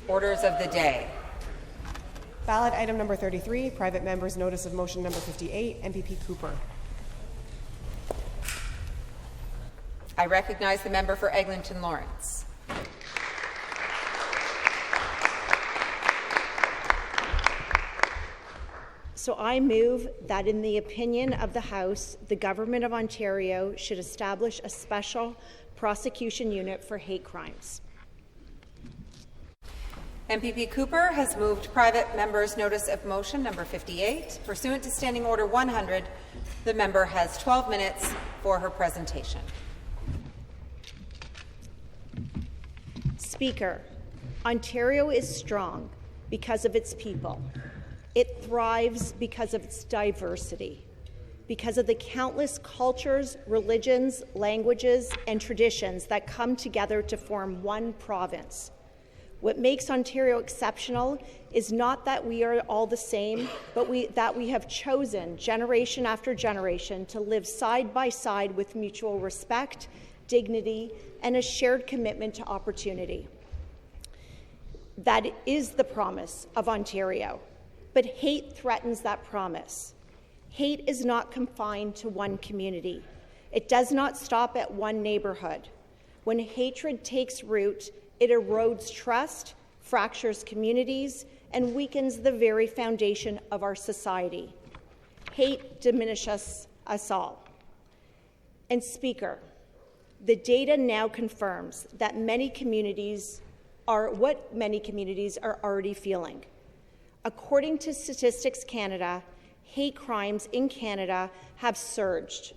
Orders of the day. Ballot item number 33, private member's notice of motion number 58, MPP Cooper. I recognize the member for Eglinton Lawrence. So I move that in the opinion of the House, the Government of Ontario should establish a special prosecution unit for hate crimes. MPP Cooper has moved private member's notice of motion number 58. Pursuant to Standing Order 100, the member has 12 minutes for her presentation. Speaker, Ontario is strong because of its people. It thrives because of its diversity, because of the countless cultures, religions, languages, and traditions that come together to form one province. What makes Ontario exceptional is not that we are all the same, but that we have chosen, generation after generation, to live side by side with mutual respect, dignity, and a shared commitment to opportunity. That is the promise of Ontario. But hate threatens that promise. Hate is not confined to one community. It does not stop at one neighborhood. When hatred takes root, it erodes trust, fractures communities, and weakens the very foundation of our society. Hate diminishes us all. And Speaker, the data now confirms that many communities are already feeling. According to Statistics Canada, hate crimes in Canada have surged,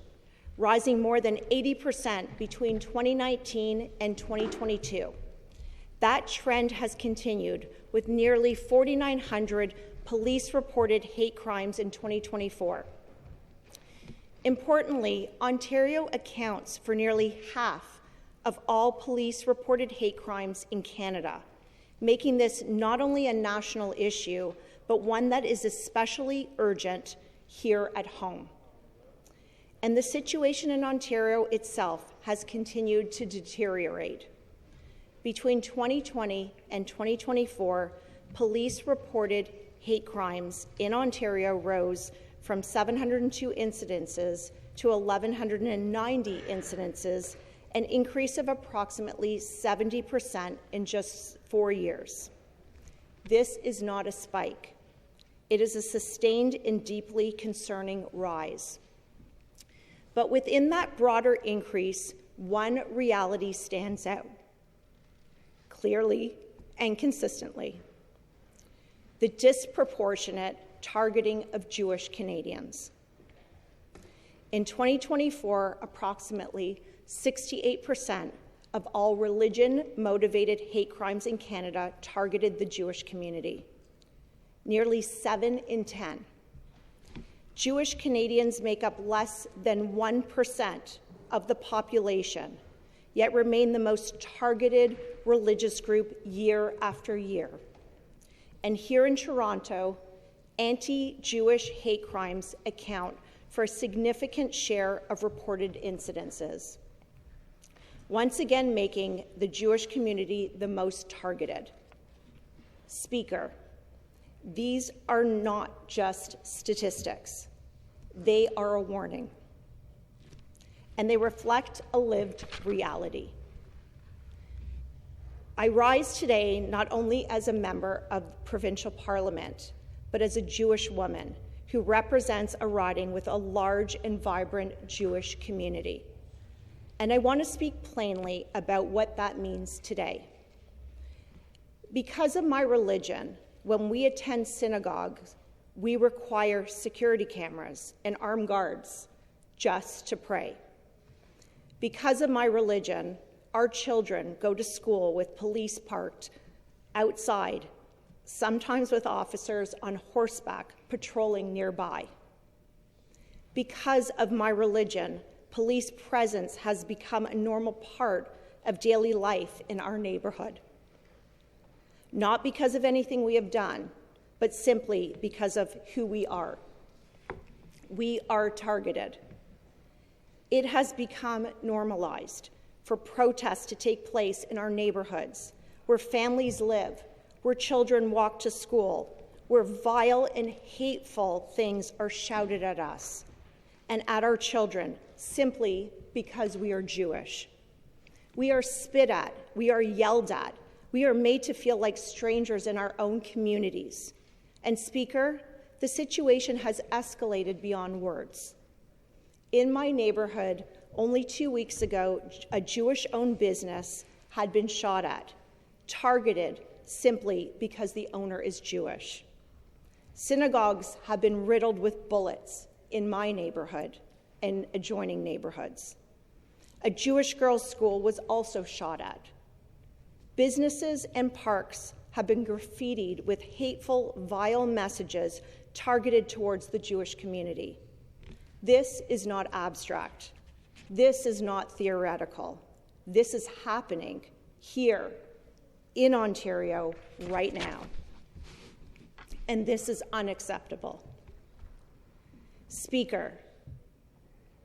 rising more than 80% between 2019 and 2022. That trend has continued with nearly 4,900 police-reported hate crimes in 2024. Importantly, Ontario accounts for nearly half of all police-reported hate crimes in Canada, making this not only a national issue, but one that is especially urgent here at home. And the situation in Ontario itself has continued to deteriorate. Between 2020 and 2024, police-reported hate crimes in Ontario rose from 702 incidences to 1,190 incidences, an increase of approximately 70% in just 4 years. This is not a spike. It is a sustained and deeply concerning rise. But within that broader increase, one reality stands out clearly and consistently: the disproportionate targeting of Jewish Canadians. In 2024, approximately 68% of all religion-motivated hate crimes in Canada targeted the Jewish community. Nearly 7 in 10. Jewish Canadians make up less than 1% of the population, yet remain the most targeted religious group year after year. And here in Toronto, anti-Jewish hate crimes account for a significant share of reported incidences, once again making the Jewish community the most targeted. Speaker, these are not just statistics. They are a warning. And they reflect a lived reality. I rise today not only as a member of provincial parliament, but as a Jewish woman who represents a riding with a large and vibrant Jewish community. And I want to speak plainly about what that means today. Because of my religion, when we attend synagogues, we require security cameras and armed guards just to pray. Because of my religion, our children go to school with police parked outside, sometimes with officers on horseback patrolling nearby. Because of my religion, police presence has become a normal part of daily life in our neighborhood. Not because of anything we have done, but simply because of who we are. We are targeted. It has become normalized for protests to take place in our neighborhoods, where families live, where children walk to school, where vile and hateful things are shouted at us and at our children simply because we are Jewish. We are spit at, we are yelled at, we are made to feel like strangers in our own communities. And Speaker, the situation has escalated beyond words. In my neighborhood, only 2 weeks ago, a Jewish-owned business had been shot at, targeted simply because the owner is Jewish. Synagogues have been riddled with bullets in my neighborhood and adjoining neighborhoods. A Jewish girls' school was also shot at. Businesses and parks have been graffitied with hateful, vile messages targeted towards the Jewish community. This is not abstract. This is not theoretical. This is happening here in Ontario right now. And this is unacceptable. Speaker,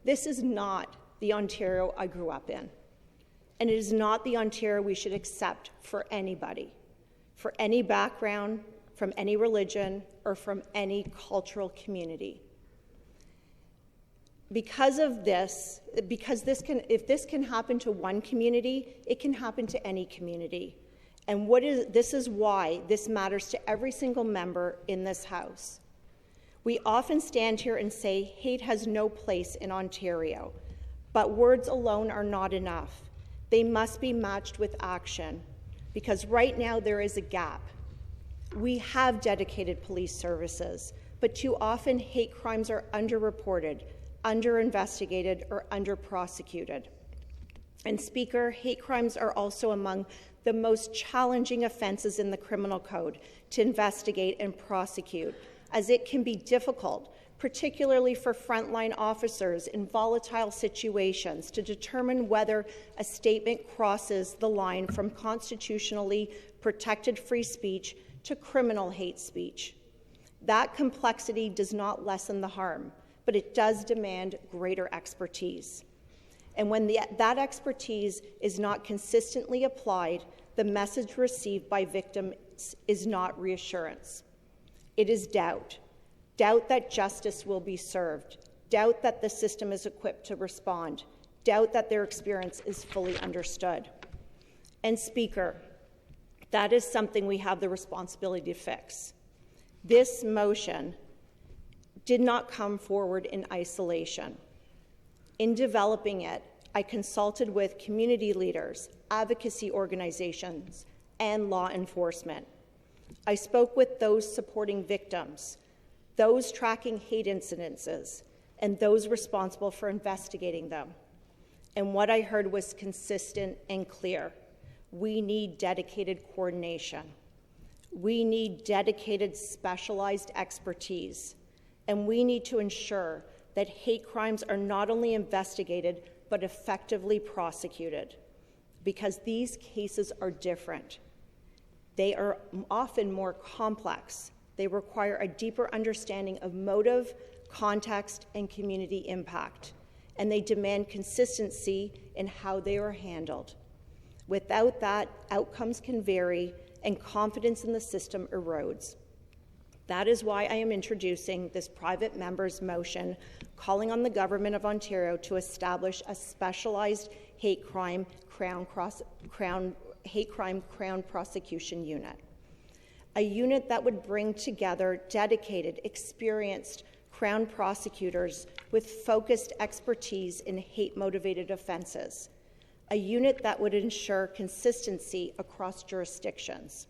this is not the Ontario I grew up in. And it is not the Ontario we should accept for anybody, for any background, from any religion, or from any cultural community. Because of this, if this can happen to one community, it can happen to any community. And this is why this matters to every single member in this House. We often stand here and say hate has no place in Ontario, but words alone are not enough. They must be matched with action, because right now there is a gap. We have dedicated police services, but too often hate crimes are underreported, underinvestigated, or underprosecuted. And Speaker, hate crimes are also among the most challenging offenses in the criminal code to investigate and prosecute, as it can be difficult, particularly for frontline officers in volatile situations, to determine whether a statement crosses the line from constitutionally protected free speech to criminal hate speech. That complexity does not lessen the harm, but it does demand greater expertise. And when that expertise is not consistently applied, the message received by victims is not reassurance. It is doubt. Doubt that justice will be served. Doubt that the system is equipped to respond. Doubt that their experience is fully understood. And Speaker, that is something we have the responsibility to fix. This motion did not come forward in isolation. In developing it, I consulted with community leaders, advocacy organizations, and law enforcement. I spoke with those supporting victims, those tracking hate incidences, and those responsible for investigating them. And what I heard was consistent and clear. We need dedicated coordination. We need dedicated specialized expertise. And we need to ensure that hate crimes are not only investigated, but effectively prosecuted, because these cases are different. They are often more complex. They require a deeper understanding of motive, context, and community impact, and they demand consistency in how they are handled. Without that, outcomes can vary, and confidence in the system erodes. That is why I am introducing this private member's motion calling on the Government of Ontario to establish a specialized hate crime Crown Prosecution Unit. A unit that would bring together dedicated, experienced Crown prosecutors with focused expertise in hate-motivated offences. A unit that would ensure consistency across jurisdictions.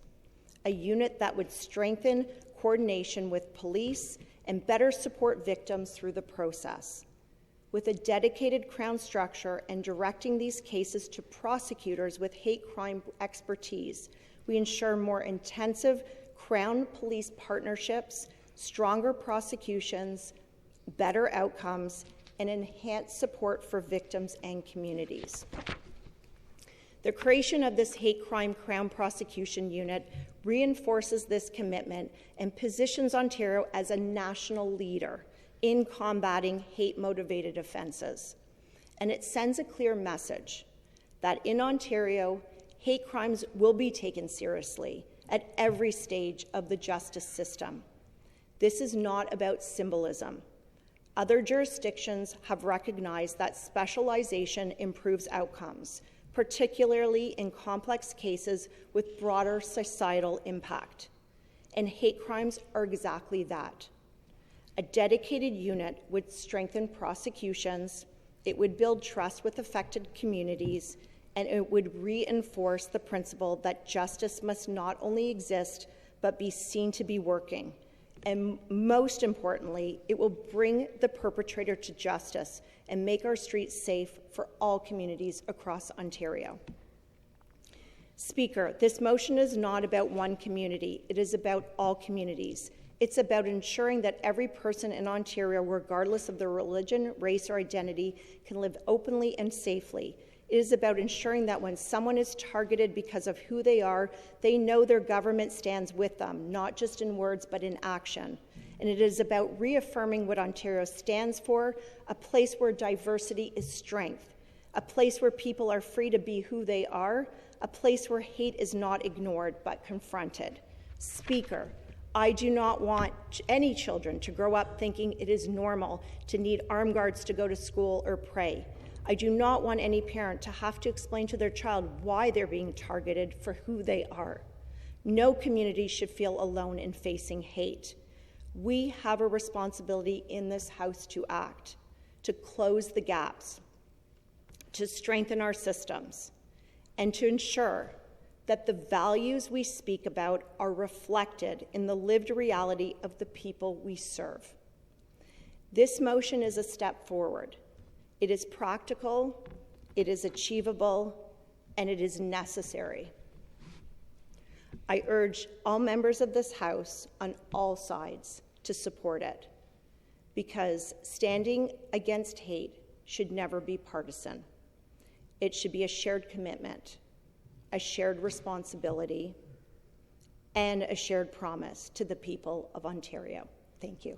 A unit that would strengthen coordination with police and better support victims through the process. With a dedicated Crown structure and directing these cases to prosecutors with hate crime expertise, we ensure more intensive Crown police partnerships, stronger prosecutions, better outcomes, and enhanced support for victims and communities. The creation of this hate crime Crown Prosecution Unit reinforces this commitment and positions Ontario as a national leader in combating hate-motivated offences. And it sends a clear message that in Ontario, hate crimes will be taken seriously at every stage of the justice system. This is not about symbolism. Other jurisdictions have recognized that specialization improves outcomes, particularly in complex cases with broader societal impact. And hate crimes are exactly that. A dedicated unit would strengthen prosecutions, it would build trust with affected communities, and it would reinforce the principle that justice must not only exist, but be seen to be working. And most importantly, it will bring the perpetrator to justice and make our streets safe for all communities across Ontario. Speaker, this motion is not about one community. It is about all communities. It's about ensuring that every person in Ontario, regardless of their religion, race, or identity, can live openly and safely. It is about ensuring that when someone is targeted because of who they are, they know their government stands with them, not just in words, but in action. And it is about reaffirming what Ontario stands for, a place where diversity is strength, a place where people are free to be who they are, a place where hate is not ignored, but confronted. Speaker, I do not want any children to grow up thinking it is normal to need armed guards to go to school or pray. I do not want any parent to have to explain to their child why they're being targeted for who they are. No community should feel alone in facing hate. We have a responsibility in this House to act, to close the gaps, to strengthen our systems, and to ensure that the values we speak about are reflected in the lived reality of the people we serve. This motion is a step forward. It is practical, it is achievable, and it is necessary. I urge all members of this House on all sides to support it, because standing against hate should never be partisan. It should be a shared commitment, a shared responsibility, and a shared promise to the people of Ontario. Thank you.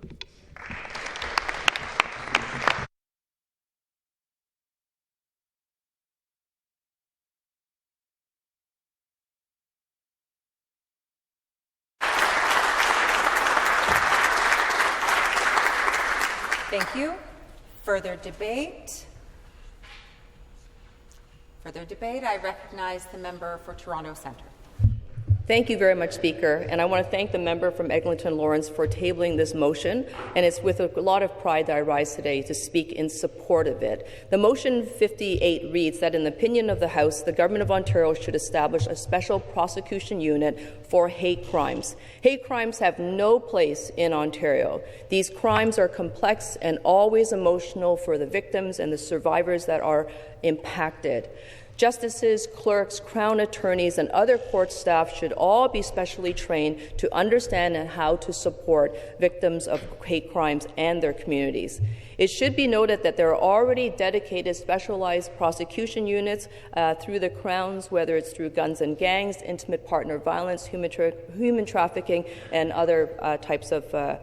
Thank you. Further debate? I recognize the member for Toronto Centre. Thank you very much, Speaker, and I want to thank the member from Eglinton Lawrence for tabling this motion, and it's with a lot of pride that I rise today to speak in support of it. The motion 58 reads that in the opinion of the House, the Government of Ontario should establish a special prosecution unit for hate crimes. Hate crimes have no place in Ontario. These crimes are complex and always emotional for the victims and the survivors that are impacted. Justices, clerks, Crown attorneys, and other court staff should all be specially trained to understand and how to support victims of hate crimes and their communities. It should be noted that there are already dedicated specialized prosecution units through the Crowns, whether it's through guns and gangs, intimate partner violence, human trafficking, and other types of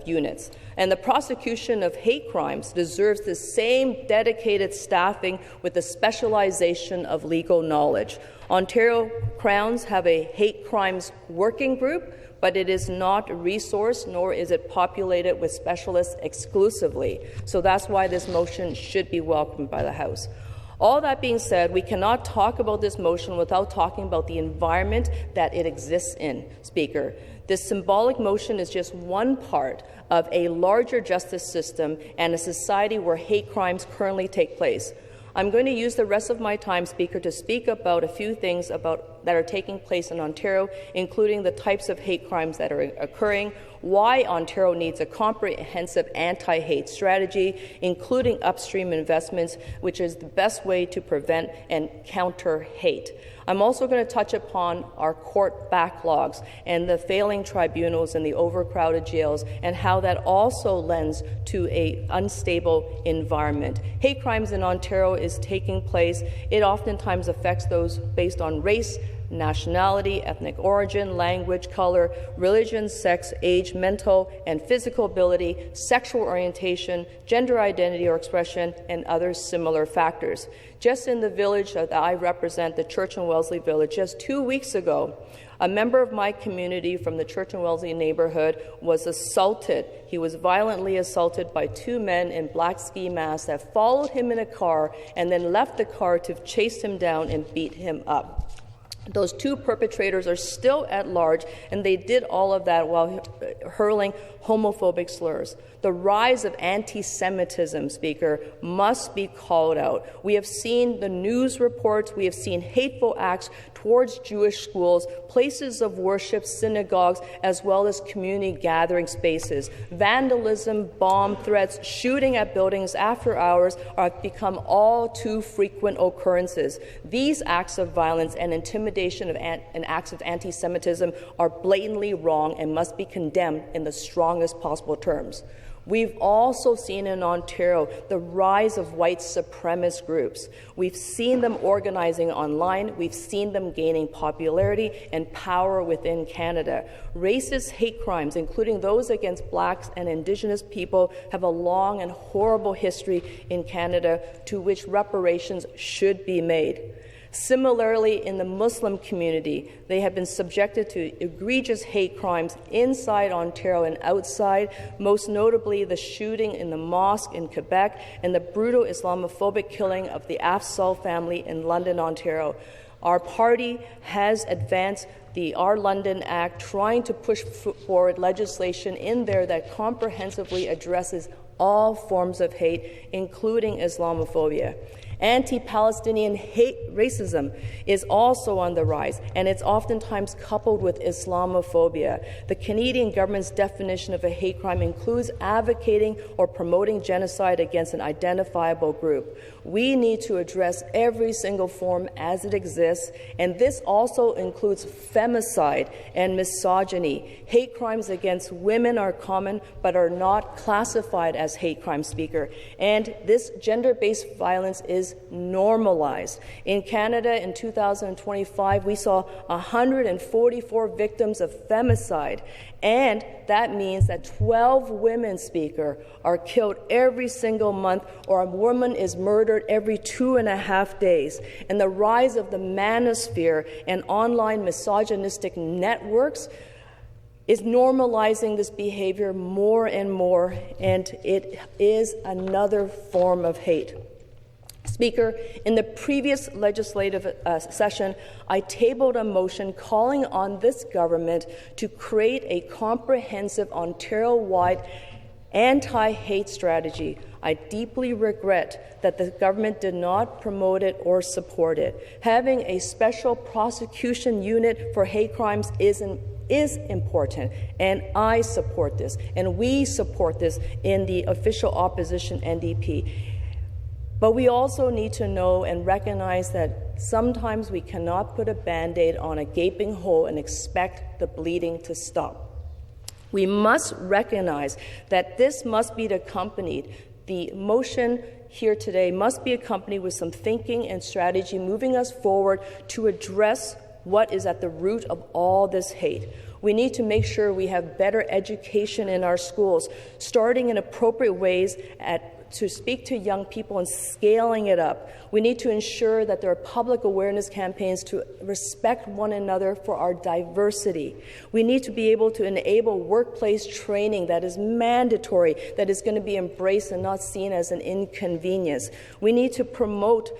units. And the prosecution of hate crimes deserves the same dedicated staffing with the specialization of legal knowledge. Ontario Crowns have a hate crimes working group, but it is not resourced, nor is it populated with specialists exclusively. So that's why this motion should be welcomed by the House. All that being said, we cannot talk about this motion without talking about the environment that it exists in, Speaker. This symbolic motion is just one part of a larger justice system and a society where hate crimes currently take place. I'm going to use the rest of my time, Speaker, to speak about a few things that are taking place in Ontario, including the types of hate crimes that are occurring, why Ontario needs a comprehensive anti-hate strategy, including upstream investments, which is the best way to prevent and counter hate. I'm also going to touch upon our court backlogs and the failing tribunals and the overcrowded jails and how that also lends to an unstable environment. Hate crimes in Ontario is taking place. It oftentimes affects those based on race, nationality, ethnic origin, language, color, religion, sex, age, mental and physical ability, sexual orientation, gender identity or expression, and other similar factors. Just in the village that I represent, the Church and Wellesley Village, just 2 weeks ago, a member of my community from the Church and Wellesley neighborhood was assaulted. He was violently assaulted by two men in black ski masks that followed him in a car and then left the car to chase him down and beat him up. Those two perpetrators are still at large, and they did all of that while hurling homophobic slurs. The rise of anti-Semitism, Speaker, must be called out. We have seen the news reports, we have seen hateful acts towards Jewish schools, places of worship, synagogues, as well as community gathering spaces. Vandalism, bomb threats, shooting at buildings after hours have become all too frequent occurrences. These acts of violence and intimidation and acts of anti-Semitism are blatantly wrong and must be condemned in the strongest possible terms. We've also seen in Ontario the rise of white supremacist groups. We've seen them organizing online. We've seen them gaining popularity and power within Canada. Racist hate crimes, including those against Blacks and Indigenous people, have a long and horrible history in Canada to which reparations should be made. Similarly, in the Muslim community, they have been subjected to egregious hate crimes inside Ontario and outside, most notably the shooting in the mosque in Quebec and the brutal Islamophobic killing of the Afzal family in London, Ontario. Our party has advanced the Our London Act, trying to push forward legislation in there that comprehensively addresses all forms of hate, including Islamophobia. Anti-Palestinian hate racism is also on the rise, and it's oftentimes coupled with Islamophobia. The Canadian government's definition of a hate crime includes advocating or promoting genocide against an identifiable group. We need to address every single form as it exists, and this also includes femicide and misogyny. Hate crimes against women are common but are not classified as hate crimes, Speaker, and this gender-based violence is normalized. In Canada in 2025, we saw 144 victims of femicide, and that means that 12 women, Speaker, are killed every single month, or a woman is murdered every 2.5 days. And the rise of the manosphere and online misogynistic networks is normalizing this behavior more and more, and it is another form of hate. Speaker, in the previous legislative session, I tabled a motion calling on this government to create a comprehensive Ontario-wide anti-hate strategy. I deeply regret that the government did not promote it or support it. Having a special prosecution unit for hate crimes is important, and I support this, and we support this in the official opposition NDP. But we also need to know and recognize that sometimes we cannot put a Band-Aid on a gaping hole and expect the bleeding to stop. We must recognize that this must be accompanied. The motion here today must be accompanied with some thinking and strategy moving us forward to address what is at the root of all this hate. We need to make sure we have better education in our schools, starting in appropriate ways to speak to young people and scaling it up. We need to ensure that there are public awareness campaigns to respect one another for our diversity. We need to be able to enable workplace training that is mandatory, that is going to be embraced and not seen as an inconvenience. We need to promote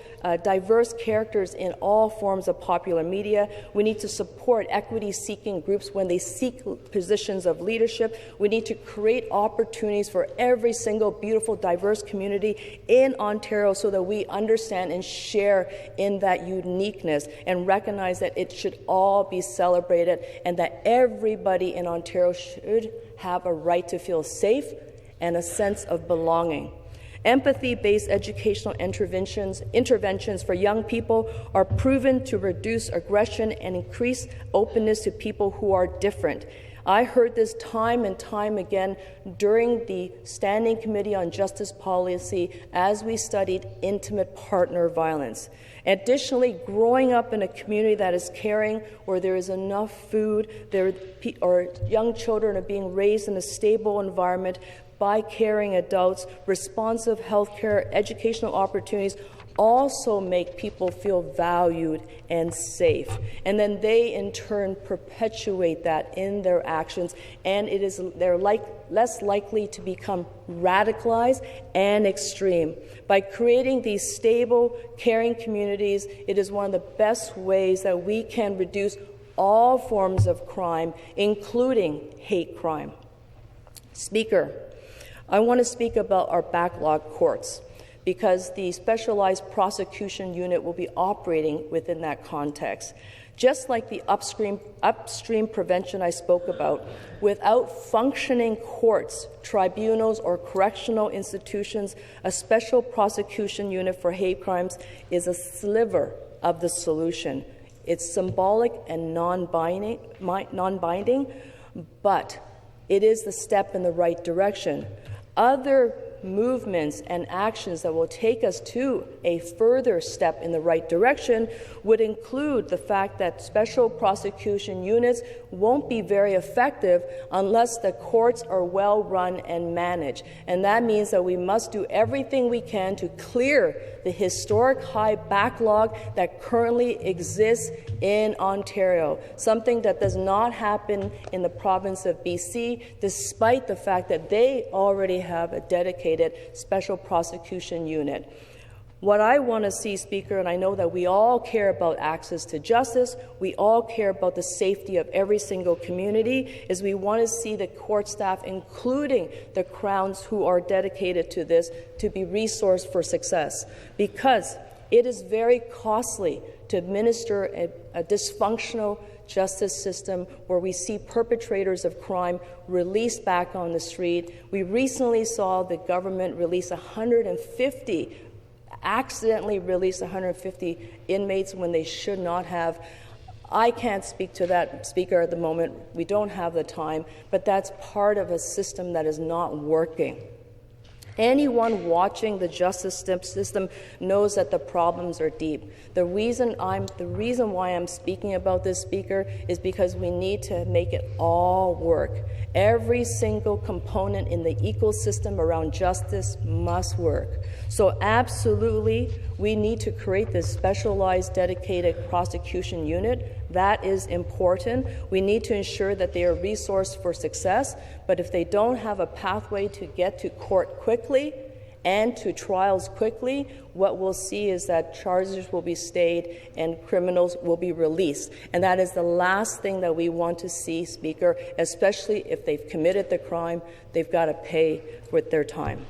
diverse characters in all forms of popular media. We need to support equity-seeking groups when they seek positions of leadership. We need to create opportunities for every single beautiful, diverse community in Ontario so that we understand and share in that uniqueness and recognize that it should all be celebrated and that everybody in Ontario should have a right to feel safe and a sense of belonging. Empathy-based educational interventions for young people are proven to reduce aggression and increase openness to people who are different. I heard this time and time again during the Standing Committee on Justice Policy as we studied intimate partner violence. Additionally, growing up in a community that is caring, where there is enough food, or young children are being raised in a stable environment by caring adults, responsive health care, educational opportunities, also make people feel valued and safe. And then they, in turn, perpetuate that in their actions, and they're less likely to become radicalized and extreme. By creating these stable, caring communities, it is one of the best ways that we can reduce all forms of crime, including hate crime. Speaker, I want to speak about our backlog courts, because the specialized prosecution unit will be operating within that context. Just like the upstream prevention I spoke about, without functioning courts, tribunals, or correctional institutions, a special prosecution unit for hate crimes is a sliver of the solution. It's symbolic and non-binding, but it is the step in the right direction. Other movements and actions that will take us to a further step in the right direction would include the fact that special prosecution units won't be very effective unless the courts are well run and managed. And that means that we must do everything we can to clear the historic high backlog that currently exists in Ontario, something that does not happen in the province of BC, despite the fact that they already have a dedicated special prosecution unit. What I want to see, Speaker, and I know that we all care about access to justice, we all care about the safety of every single community, is we want to see the court staff, including the Crowns who are dedicated to this, to be resourced for success. Because it is very costly to administer a dysfunctional justice system where we see perpetrators of crime released back on the street. We recently saw the government accidentally release 150 inmates when they should not have. I can't speak to that, Speaker, at the moment. We don't have the time, but that's part of a system that is not working. Anyone watching the justice system knows that the problems are deep. The reason why I'm speaking about this, Speaker, is because we need to make it all work. Every single component in the ecosystem around justice must work. So absolutely, we need to create this specialized, dedicated prosecution unit. That is important. We need to ensure that they are resourced for success, but if they don't have a pathway to get to court quickly and to trials quickly, what we'll see is that charges will be stayed and criminals will be released. And that is the last thing that we want to see, Speaker, especially if they've committed the crime, they've got to pay with their time.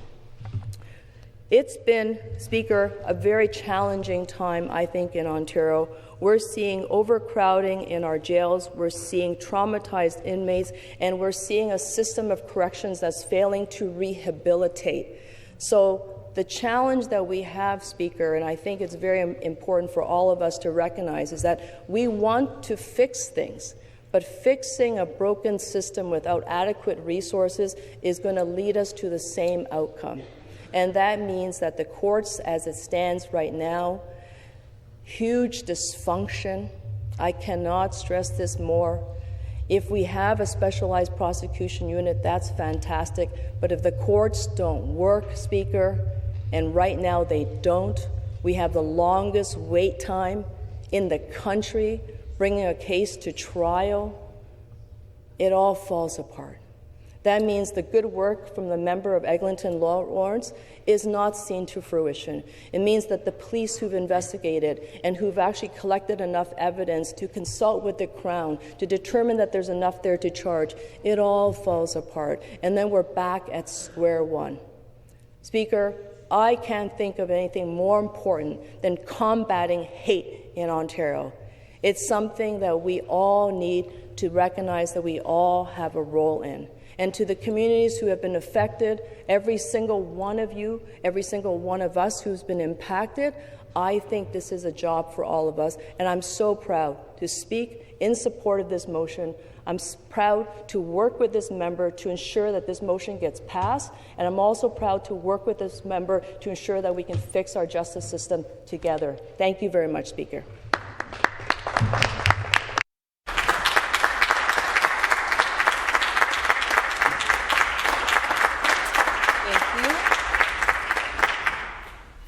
It's been, Speaker, a very challenging time, I think, in Ontario. We're seeing overcrowding in our jails, we're seeing traumatized inmates, and we're seeing a system of corrections that's failing to rehabilitate. So the challenge that we have, Speaker, and I think it's very important for all of us to recognize, is that we want to fix things. But fixing a broken system without adequate resources is going to lead us to the same outcome. And that means that the courts, as it stands right now, huge dysfunction. I cannot stress this more. If we have a specialized prosecution unit, that's fantastic. But if the courts don't work, Speaker, and right now they don't, we have the longest wait time in the country bringing a case to trial, it all falls apart. That means the good work from the member of Eglinton Lawrence is not seen to fruition. It means that the police who've investigated and who've actually collected enough evidence to consult with the Crown to determine that there's enough there to charge, it all falls apart. And then we're back at square one. Speaker, I can't think of anything more important than combating hate in Ontario. It's something that we all need to recognize that we all have a role in. And to the communities who have been affected, every single one of you, every single one of us who's been impacted, I think this is a job for all of us. And I'm so proud to speak in support of this motion. I'm proud to work with this member to ensure that this motion gets passed, and I'm also proud to work with this member to ensure that we can fix our justice system together. Thank you very much, Speaker.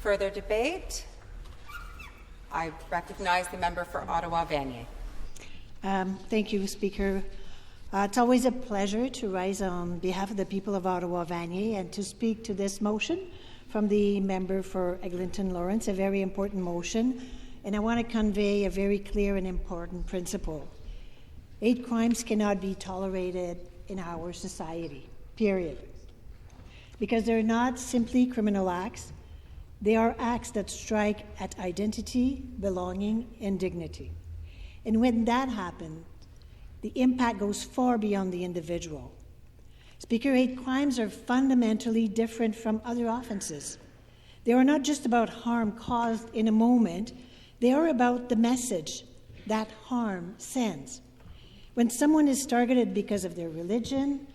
Further debate? I recognize the member for Ottawa-Vanier. Thank you, Speaker. It's always a pleasure to rise on behalf of the people of Ottawa-Vanier and to speak to this motion from the member for Eglinton Lawrence, a very important motion, and I want to convey a very clear and important principle. Hate crimes cannot be tolerated in our society, period. Because they're not simply criminal acts, they are acts that strike at identity, belonging, and dignity. And when that happens, the impact goes far beyond the individual. Speaker, hate crimes are fundamentally different from other offenses. They are not just about harm caused in a moment, they are about the message that harm sends. When someone is targeted because of their religion,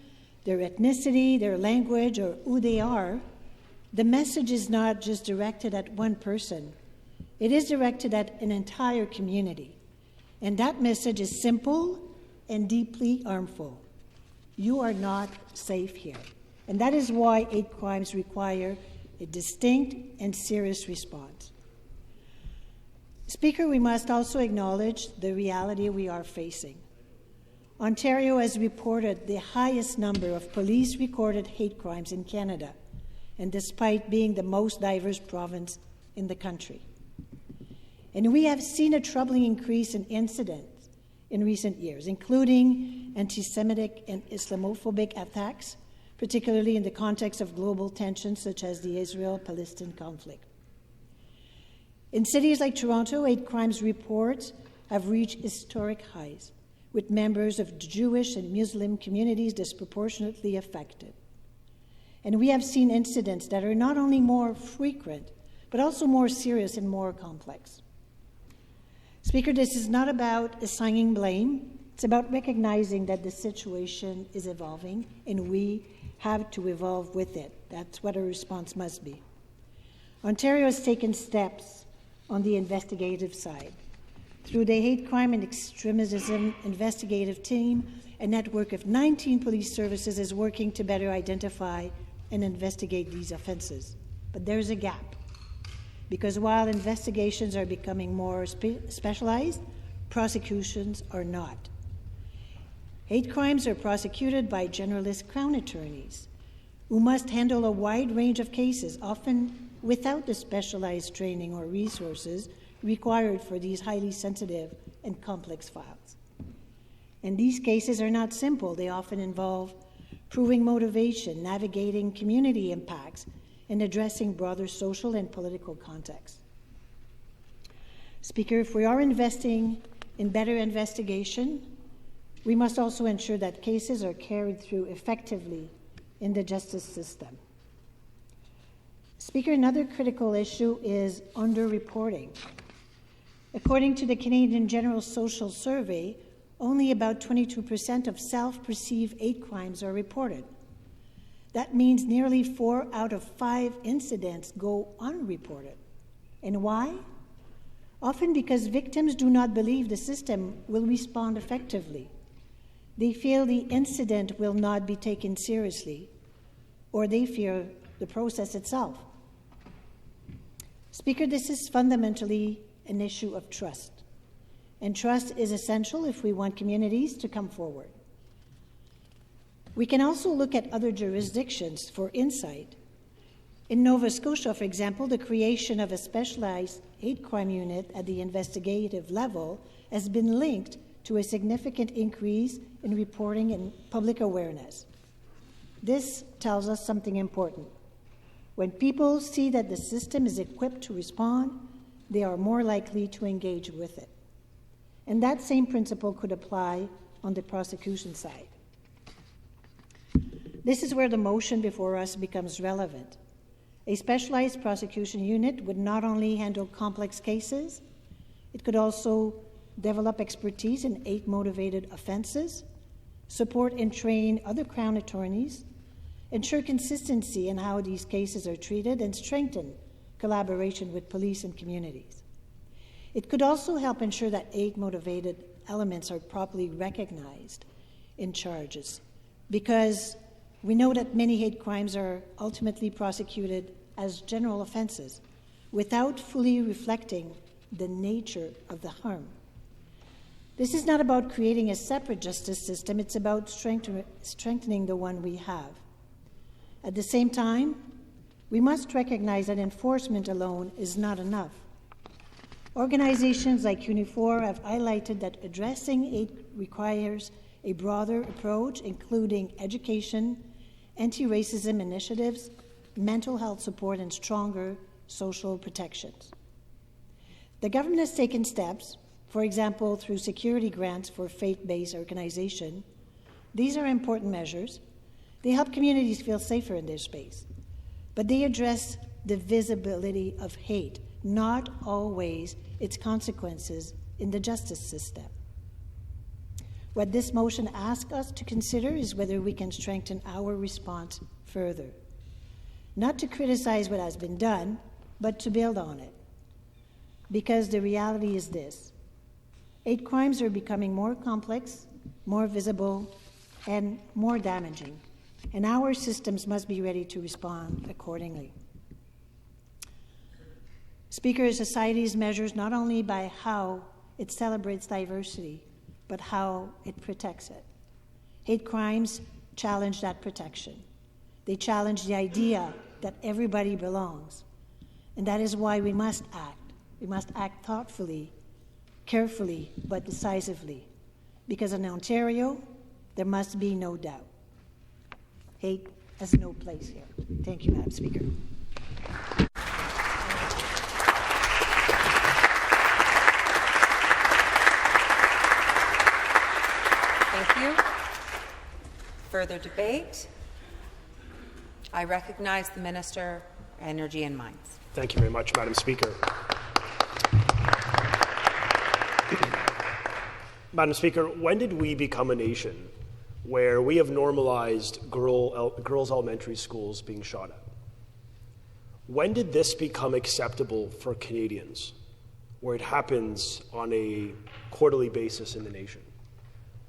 their ethnicity, their language, or who they are, the message is not just directed at one person. It is directed at an entire community. And that message is simple and deeply harmful. You are not safe here. And that is why hate crimes require a distinct and serious response. Speaker, we must also acknowledge the reality we are facing. Ontario has reported the highest number of police-recorded hate crimes in Canada, and despite being the most diverse province in the country. And we have seen a troubling increase in incidents in recent years, including anti-Semitic and Islamophobic attacks, particularly in the context of global tensions such as the Israel-Palestine conflict. In cities like Toronto, hate crimes reports have reached historic highs, with members of Jewish and Muslim communities disproportionately affected. And we have seen incidents that are not only more frequent, but also more serious and more complex. Speaker, this is not about assigning blame. It's about recognizing that the situation is evolving, and we have to evolve with it. That's what our response must be. Ontario has taken steps on the investigative side. Through the Hate Crime and Extremism Investigative Team, a network of 19 police services is working to better identify and investigate these offenses. But there's a gap, because while investigations are becoming more specialized, prosecutions are not. Hate crimes are prosecuted by generalist Crown attorneys, who must handle a wide range of cases, often without the specialized training or resources required for these highly sensitive and complex files. And these cases are not simple. They often involve proving motivation, navigating community impacts, and addressing broader social and political contexts. Speaker, if we are investing in better investigation, we must also ensure that cases are carried through effectively in the justice system. Speaker, another critical issue is underreporting. According to the Canadian General Social Survey, only about 22% of self-perceived hate crimes are reported. That means nearly 4 out of 5 incidents go unreported. And why? Often because victims do not believe the system will respond effectively. They feel the incident will not be taken seriously, or they fear the process itself. Speaker, this is fundamentally an issue of trust. And trust is essential if we want communities to come forward. We can also look at other jurisdictions for insight. In Nova Scotia, for example, the creation of a specialized hate crime unit at the investigative level has been linked to a significant increase in reporting and public awareness. This tells us something important. When people see that the system is equipped to respond, they are more likely to engage with it. And that same principle could apply on the prosecution side. This is where the motion before us becomes relevant. A specialized prosecution unit would not only handle complex cases, it could also develop expertise in hate-motivated offenses, support and train other Crown attorneys, ensure consistency in how these cases are treated, and strengthen collaboration with police and communities. It could also help ensure that hate-motivated elements are properly recognized in charges, because we know that many hate crimes are ultimately prosecuted as general offenses without fully reflecting the nature of the harm. This is not about creating a separate justice system, it's about strengthening the one we have. At the same time, we must recognize that enforcement alone is not enough. Organizations like Unifor have highlighted that addressing hate requires a broader approach, including education, anti-racism initiatives, mental health support, and stronger social protections. The government has taken steps, for example, through security grants for faith-based organizations. These are important measures. They help communities feel safer in their space, but they address the visibility of hate, not always its consequences in the justice system. What this motion asks us to consider is whether we can strengthen our response further, not to criticize what has been done, but to build on it. Because the reality is this: hate crimes are becoming more complex, more visible, and more damaging, and our systems must be ready to respond accordingly. Speaker, society is measured not only by how it celebrates diversity, but how it protects it. Hate crimes challenge that protection. They challenge the idea that everybody belongs. And that is why we must act. We must act thoughtfully, carefully, but decisively. Because in Ontario, there must be no doubt. Hate has no place here. Thank you, Madam Speaker. Thank you. Further debate? I recognize the Minister of Energy and Mines. Thank you very much, Madam Speaker. Madam Speaker, when did we become a nation where we have normalized girls' elementary schools being shot at? When did this become acceptable for Canadians, where it happens on a quarterly basis in the nation?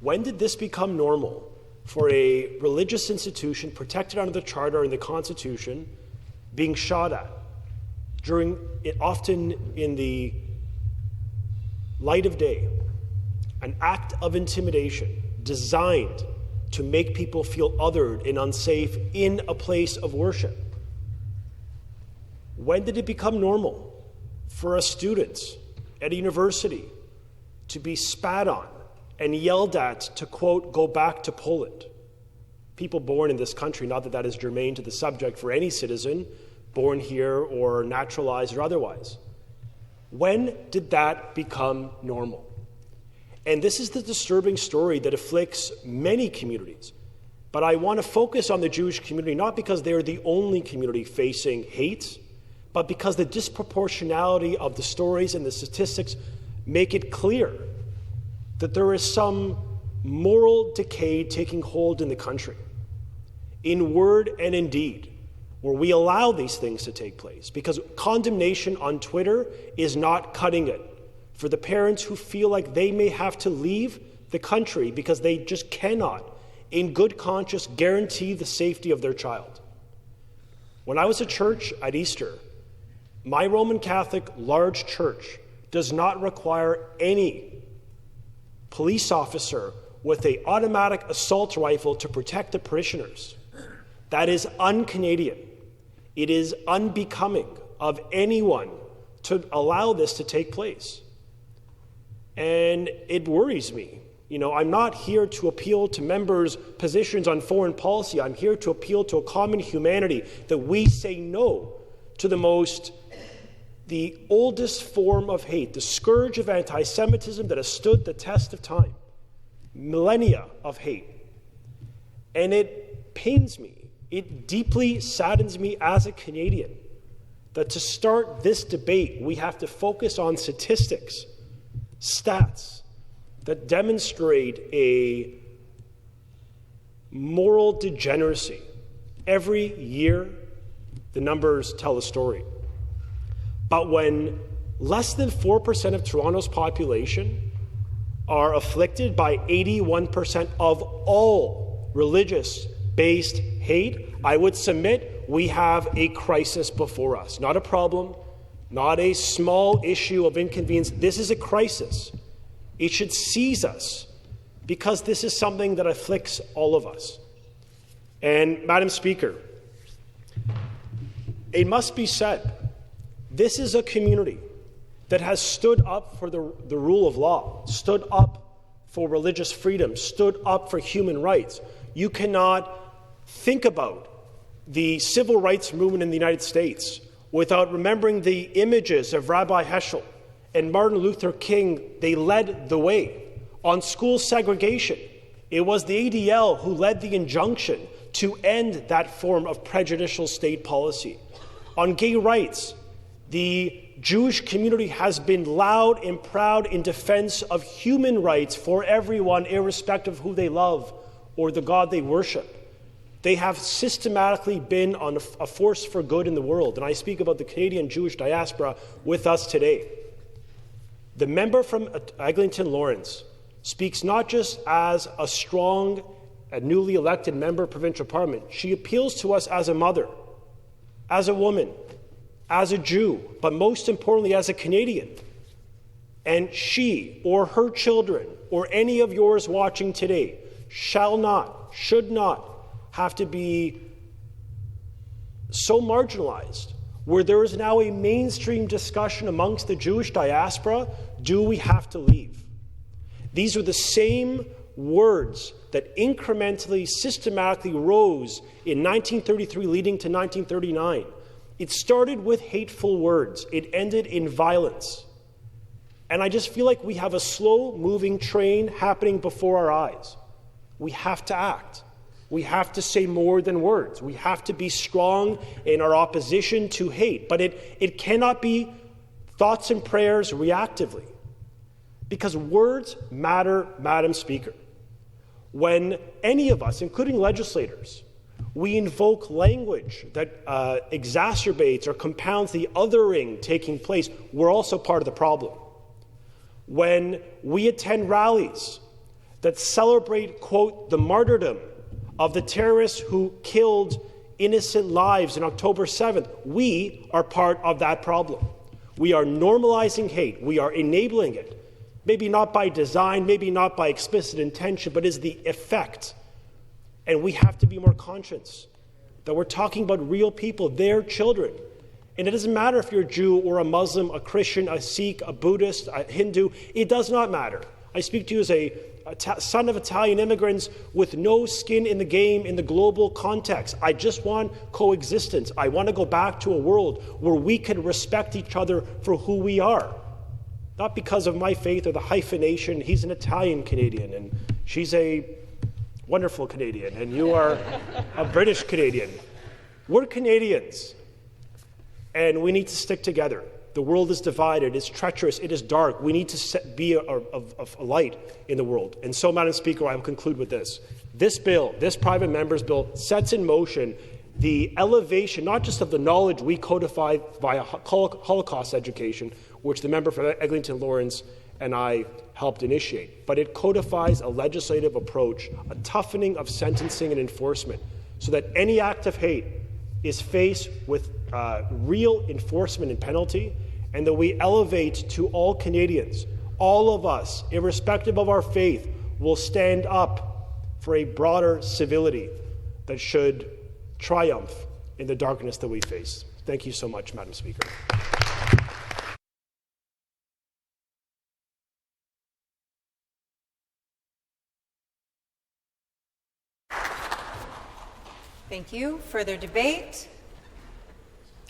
When did this become normal for a religious institution protected under the Charter and the Constitution being shot at, often in the light of day, an act of intimidation designed to make people feel othered and unsafe in a place of worship? When did it become normal for a student at a university to be spat on and yelled at to, quote, go back to Poland? People born in this country, not that that is germane to the subject for any citizen, born here or naturalized or otherwise. When did that become normal? And this is the disturbing story that afflicts many communities. But I want to focus on the Jewish community, not because they're the only community facing hate, but because the disproportionality of the stories and the statistics make it clear that there is some moral decay taking hold in the country, in word and in deed, where we allow these things to take place. Because condemnation on Twitter is not cutting it for the parents who feel like they may have to leave the country because they just cannot, in good conscience, guarantee the safety of their child. When I was at church at Easter, my Roman Catholic large church does not require any police officer with an automatic assault rifle to protect the parishioners. That is un-Canadian. It is unbecoming of anyone to allow this to take place. And it worries me. I'm not here to appeal to members' positions on foreign policy. I'm here to appeal to a common humanity that we say no to the oldest form of hate, the scourge of anti-Semitism that has stood the test of time, millennia of hate. And it pains me, it deeply saddens me as a Canadian that to start this debate, we have to focus on statistics, stats that demonstrate a moral degeneracy. Every year, the numbers tell a story. But when less than 4% of Toronto's population are afflicted by 81% of all religious-based hate, I would submit we have a crisis before us. Not a problem, not a small issue of inconvenience. This is a crisis. It should seize us because this is something that afflicts all of us. And, Madam Speaker, it must be said, this is a community that has stood up for the rule of law, stood up for religious freedom, stood up for human rights. You cannot think about the civil rights movement in the United States without remembering the images of Rabbi Heschel and Martin Luther King. They led the way. On school segregation, it was the ADL who led the injunction to end that form of prejudicial state policy. On gay rights, the Jewish community has been loud and proud in defense of human rights for everyone, irrespective of who they love or the God they worship. They have systematically been on a force for good in the world, and I speak about the Canadian Jewish diaspora with us today. The member from Eglinton Lawrence speaks not just as a strong, newly elected member of provincial parliament. She appeals to us as a mother, as a woman, as a Jew, but most importantly as a Canadian. And she or her children or any of yours watching today shall not, should not have to be so marginalized where there is now a mainstream discussion amongst the Jewish diaspora, do we have to leave? These are the same words that incrementally, systematically rose in 1933 leading to 1939. It started with hateful words. It ended in violence. And I just feel like we have a slow-moving train happening before our eyes. We have to act. We have to say more than words. We have to be strong in our opposition to hate. But it cannot be thoughts and prayers reactively. Because words matter, Madam Speaker. When any of us, including legislators, we invoke language that exacerbates or compounds the othering taking place, we're also part of the problem. When we attend rallies that celebrate, quote, the martyrdom of the terrorists who killed innocent lives on October 7th, we are part of that problem. We are normalizing hate. We are enabling it. Maybe not by design, maybe not by explicit intention, but is the effect. And we have to be more conscious that we're talking about real people, their children. And it doesn't matter if you're a Jew or a Muslim, a Christian, a Sikh, a Buddhist, a Hindu. It does not matter. I speak to you as a son of Italian immigrants with no skin in the game in the global context. I just want coexistence. I want to go back to a world where we can respect each other for who we are. Not because of my faith or the hyphenation. He's an Italian Canadian, and she's a wonderful Canadian, and you are a British Canadian. We're Canadians, and we need to stick together. The world is divided, it's treacherous, it is dark. We need to be a light in the world. And so, Madam Speaker, I will conclude with this. This bill, this private member's bill, sets in motion the elevation, not just of the knowledge we codify via Holocaust education, which the member for Eglinton Lawrence and I helped initiate, but it codifies a legislative approach, a toughening of sentencing and enforcement, so that any act of hate is faced with real enforcement and penalty, and that we elevate to all Canadians, all of us, irrespective of our faith, will stand up for a broader civility that should triumph in the darkness that we face. Thank you so much, Madam Speaker. Thank you. Further debate?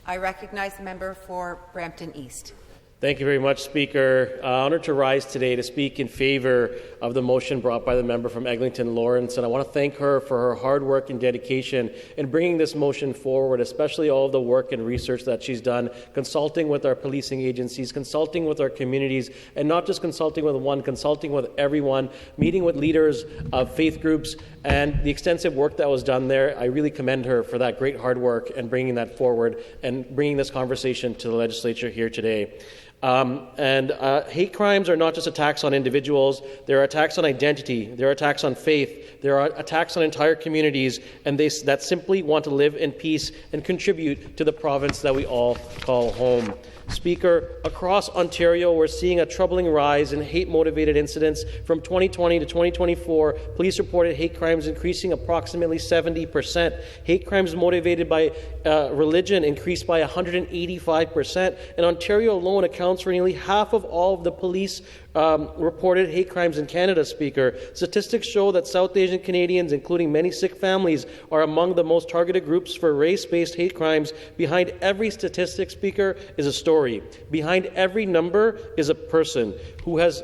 I recognize the member for Brampton East. Thank you very much, Speaker. Honored to rise today to speak in favor of the motion brought by the member from Eglinton Lawrence, and I want to thank her for her hard work and dedication in bringing this motion forward, especially all of the work and research that she's done, consulting with our policing agencies, consulting with our communities, and not just consulting with one, consulting with everyone, meeting with leaders of faith groups, and the extensive work that was done there. I really commend her for that great hard work and bringing that forward and bringing this conversation to the legislature here today. Hate crimes are not just attacks on individuals. There are attacks on identity. There are attacks on faith. There are attacks on entire communities, and that simply want to live in peace and contribute to the province that we all call home. Speaker, across Ontario, we're seeing a troubling rise in hate-motivated incidents. From 2020 to 2024, police reported hate crimes increasing approximately 70%. Hate crimes motivated by religion increased by 185%. And Ontario alone accounts for nearly half of all of the police reported hate crimes in Canada, Speaker. Statistics show that South Asian Canadians, including many Sikh families, are among the most targeted groups for race-based hate crimes. Behind every statistic, Speaker, is a story. Behind every number is a person who has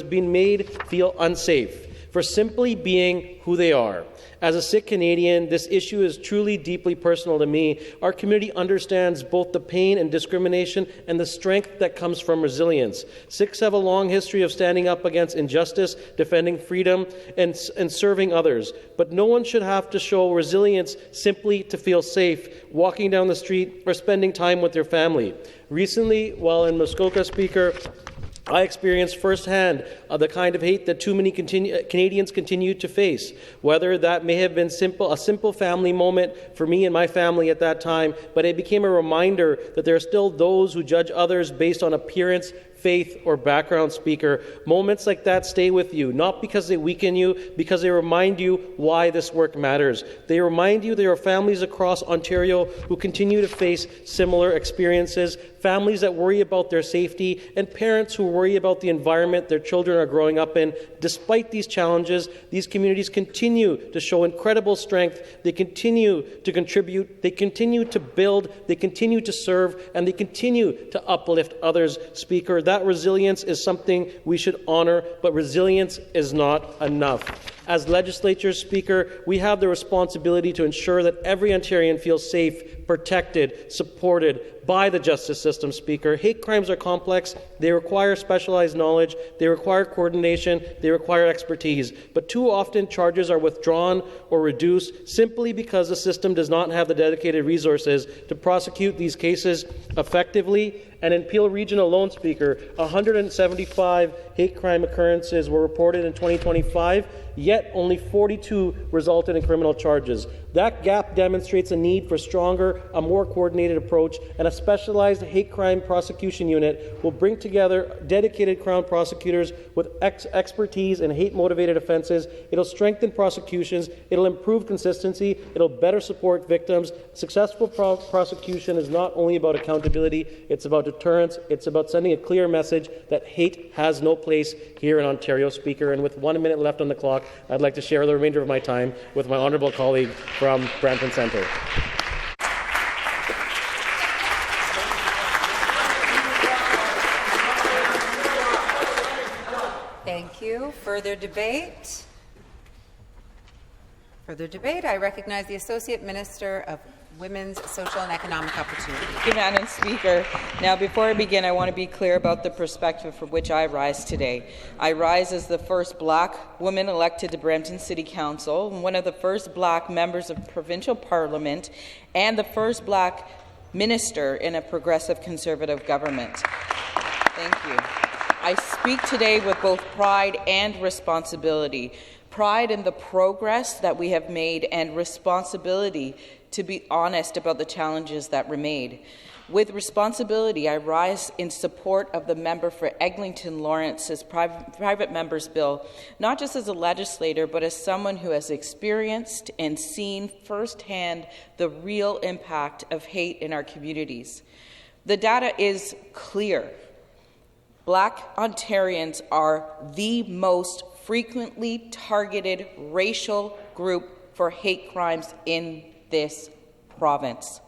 been made feel unsafe for simply being who they are. As a Sikh Canadian, this issue is truly deeply personal to me. Our community understands both the pain and discrimination and the strength that comes from resilience. Sikhs have a long history of standing up against injustice, defending freedom, and serving others. But no one should have to show resilience simply to feel safe, walking down the street or spending time with their family. Recently, while in Muskoka, Speaker, I experienced firsthand the kind of hate that too many Canadians continue to face, whether that may have been a simple family moment for me and my family at that time, but it became a reminder that there are still those who judge others based on appearance, faith, or background, Speaker. Moments like that stay with you, not because they weaken you, because they remind you why this work matters. They remind you there are families across Ontario who continue to face similar experiences, families that worry about their safety, and parents who worry about the environment their children are growing up in. Despite these challenges, these communities continue to show incredible strength. They continue to contribute, they continue to build, they continue to serve, and they continue to uplift others, Speaker. That resilience is something we should honor, but resilience is not enough. As legislatures, Speaker, we have the responsibility to ensure that every Ontarian feels safe, protected, supported by the justice system, Speaker. Hate crimes are complex. They require specialized knowledge. They require coordination. They require expertise. But too often, charges are withdrawn or reduced simply because the system does not have the dedicated resources to prosecute these cases effectively. And in Peel Region alone, Speaker, 175 hate crime occurrences were reported in 2025, yet only 42 resulted in criminal charges. That gap demonstrates a need for a more coordinated approach, and a specialized hate crime prosecution unit will bring together dedicated Crown prosecutors with expertise in hate-motivated offences. It'll strengthen prosecutions, it'll improve consistency, it'll better support victims. Successful prosecution is not only about accountability, it's about deterrence, it's about sending a clear message that hate has no place here in Ontario, Speaker. And with 1 minute left on the clock, I'd like to share the remainder of my time with my honourable colleague from Brampton Centre. Thank you. Further debate? I recognize the Associate Minister of Women's Social and Economic Opportunity. Thank you, Madam Speaker. Now, before I begin, I want to be clear about the perspective for which I rise today. I rise as the first Black woman elected to Brampton City Council, and one of the first Black members of provincial parliament, and the first Black minister in a progressive Conservative government. Thank you. I speak today with both pride and responsibility. Pride in the progress that we have made, and responsibility to be honest about the challenges that remain. With responsibility, I rise in support of the member for Eglinton Lawrence's private member's bill, not just as a legislator, but as someone who has experienced and seen firsthand the real impact of hate in our communities. The data is clear. Black Ontarians are the most frequently targeted racial group for hate crimes in this province.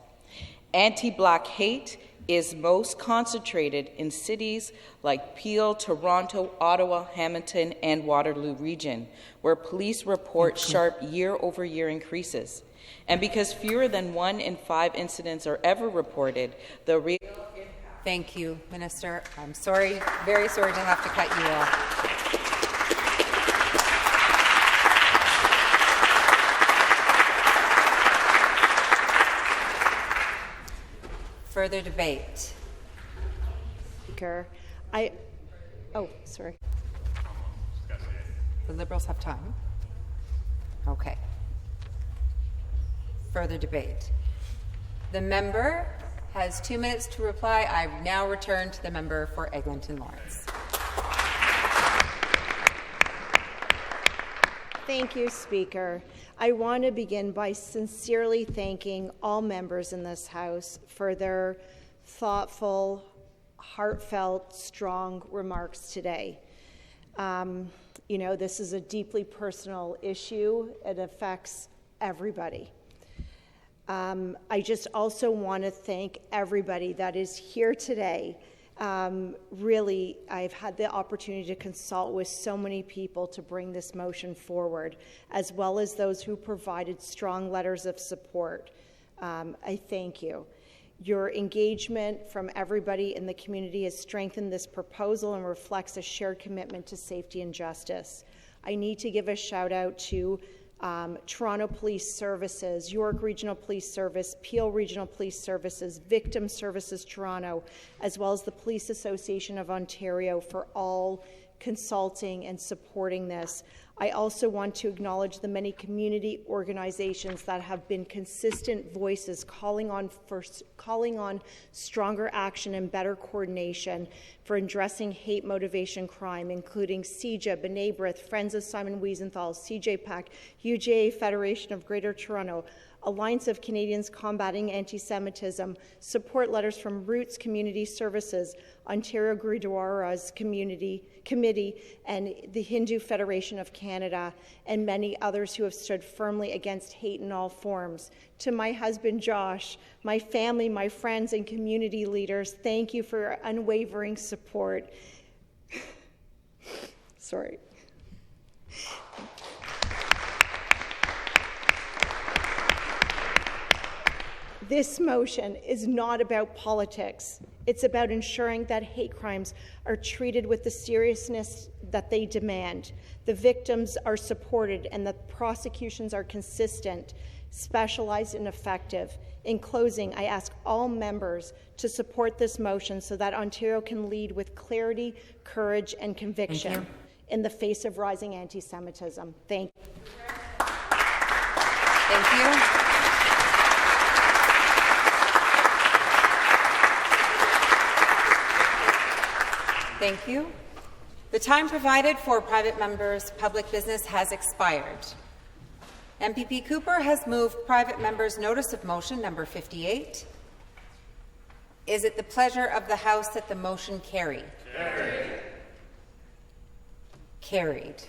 Anti-Black hate is most concentrated in cities like Peel, Toronto, Ottawa, Hamilton, and Waterloo region, where police report sharp year-over-year increases. And because fewer than 1 in 5 incidents are ever reported, the real impact... Thank you, Minister. I'm sorry, very sorry to have to cut you off. Further debate? Speaker, sorry. The Liberals have time. Okay. Further debate. The member has 2 minutes to reply. I now return to the member for Eglinton Lawrence. Thank you, Speaker. I want to begin by sincerely thanking all members in this House for their thoughtful, heartfelt, strong remarks today. This is a deeply personal issue. It affects everybody. I just also want to thank everybody that is here today. Really, I've had the opportunity to consult with so many people to bring this motion forward, as well as those who provided strong letters of support. I thank you. Your engagement from everybody in the community has strengthened this proposal and reflects a shared commitment to safety and justice. I need to give a shout out to Toronto Police Services, York Regional Police Service, Peel Regional Police Services, Victim Services Toronto, as well as the Police Association of Ontario for all consulting and supporting this. I also want to acknowledge the many community organizations that have been consistent voices calling on stronger action and better coordination for addressing hate motivation crime, including CJA, B'nai B'rith, Friends of Simon Wiesenthal, CJPAC, UJA Federation of Greater Toronto, Alliance of Canadians Combating Anti-Semitism, support letters from Roots Community Services, Ontario Gurdwara's Committee, and the Hindu Federation of Canada, and many others who have stood firmly against hate in all forms. To my husband, Josh, my family, my friends, and community leaders, thank you for your unwavering support. Sorry. This motion is not about politics. It's about ensuring that hate crimes are treated with the seriousness that they demand. The victims are supported and the prosecutions are consistent, specialized, and effective. In closing, I ask all members to support this motion so that Ontario can lead with clarity, courage, and conviction in the face of rising anti-Semitism. Thank you. Thank you. Thank you. The time provided for private members' public business has expired. MPP Cooper has moved private members' notice of motion number 58. Is it the pleasure of the House that the motion carry? Carried.